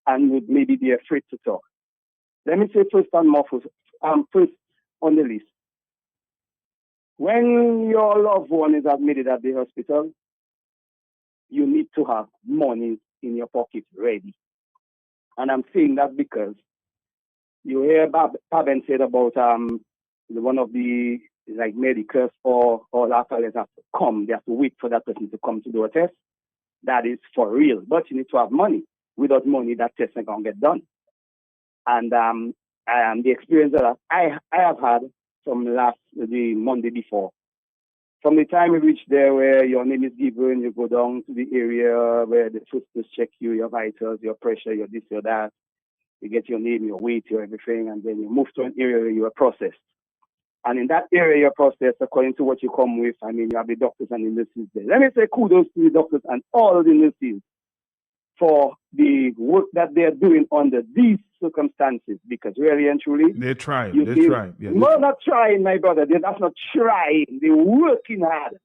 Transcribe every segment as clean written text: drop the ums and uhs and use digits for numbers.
and would maybe be afraid to talk. Let me say first first on the list. When your loved one is admitted at the hospital, you need to have money in your pocket ready. And I'm saying that because you hear Paben said about one of the like medicals or after they have to come, they have to wait for that person to come to do a test. That is for real. But you need to have money. Without money, that test ain't gonna get done. And the experience that I have had from the Monday before. From the time you reach there where your name is given, you go down to the area where the sisters check you, your vitals, your pressure, your this, your that. You get your name, your weight, your everything, and then you move to an area where you are processed. And in that area you're processed, according to what you come with, I mean, you have the doctors and the nurses there. Let me say kudos to the doctors and all the nurses for the work that they're doing under these circumstances, because really and truly, they're trying. Yeah, no, not trying, my brother. That's not trying. They're working hard.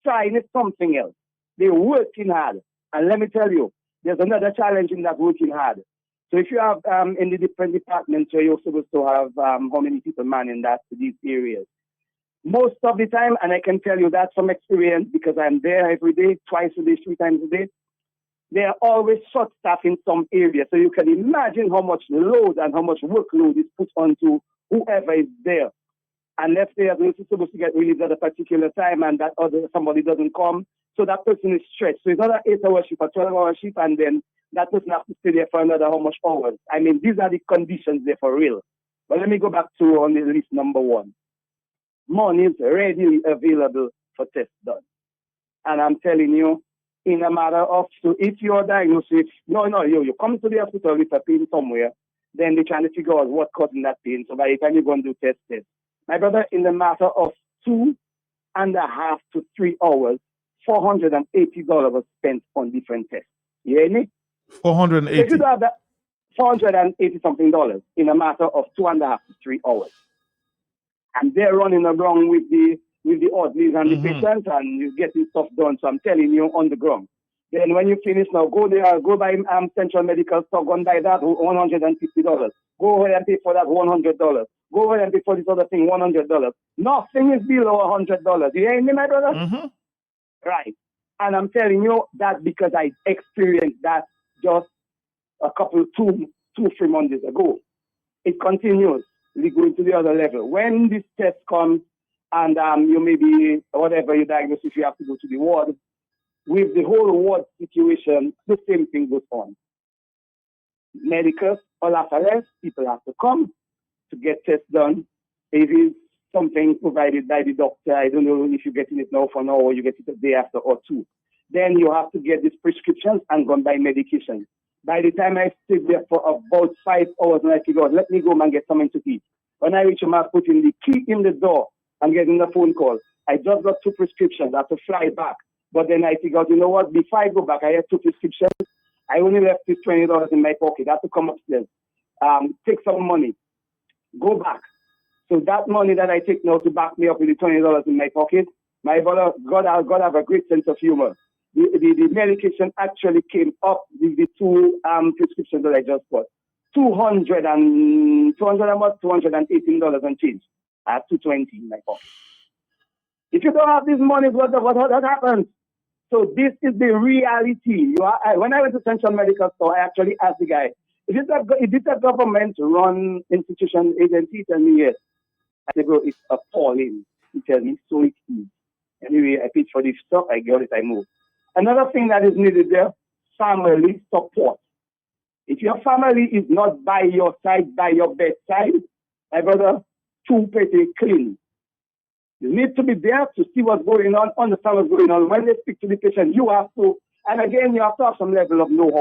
Trying is something else. They're working hard. And let me tell you, there's another challenge in that working hard. So if you have in the different departments where you're supposed to have how many people manning these areas, most of the time, and I can tell you that from experience because I'm there every day, twice a day, 3 times a day, they are always short staffed in some areas. So you can imagine how much load and how much workload is put onto whoever is there. And let's say that is supposed to get released at a particular time and that somebody doesn't come, so that person is stretched. So it's not an 8-hour shift, a 12-hour shift, and then that person has to stay there for another how much hours. I mean, these are the conditions there for real. But let me go back to on the list number 1. Money is readily available for tests done. And I'm telling you, in a matter of, so if you're diagnosed with, you come to the hospital with a pain somewhere, then they're trying to figure out what's causing that pain. So by the time you go and do tests, my brother, in the matter of 2.5 to 3 hours, $480 was spent on different tests. You hear me? 480. So if you have that $480 something in a matter of 2.5 to 3 hours, and they're running around with the orderlies and the patients, and you're getting stuff done. So I'm telling you, on the ground. Then when you finish now, go there, go buy Central Medical Stock, go and buy that $150. Go ahead and pay for that $100. Go ahead and pay for this other thing $100. Nothing is below $100. You hear me, my brother? Mm-hmm. Right. And I'm telling you that because I experienced that just a couple, 2-3 months ago. It continues. We go into the other level. When this test comes and you may be, whatever you diagnose, if you have to go to the ward, with the whole ward situation, the same thing goes on. Medicals, all after less, people have to come to get tests done. It is something provided by the doctor. I don't know if you're getting it now for now or you get it a day after or 2. Then you have to get these prescriptions and go and buy medication. By the time I stayed there for about 5 hours, and I figured out, let me go and get something to eat. When I reach home, I put in the key in the door and getting the phone call. I just got 2 prescriptions. I have to fly back. But then I figured out, you know what? Before I go back, I have 2 prescriptions. I only left this $20 in my pocket. I have to come upstairs, take some money, go back. So that money that I take now to back me up with the $20 in my pocket, my brother, God have a great sense of humor. The medication actually came up with the 2 prescriptions that I just got. $218 and change. I have $220 in my pocket. If you don't have this money, what happens? So this is the reality. When I went to Central Medical Store, I actually asked the guy, is it a government-run institution agency? Tell me yes. I said, bro, it's appalling. He tells me, so it is. Anyway, I paid for this stuff, I got it, I moved. Another thing that is needed there, family support. If your family is not by your side, by your bedside, my brother, too pretty clean. You need to be there to see what's going on, understand what's going on. When they speak to the patient, you have to, and again, you have to have some level of know-how.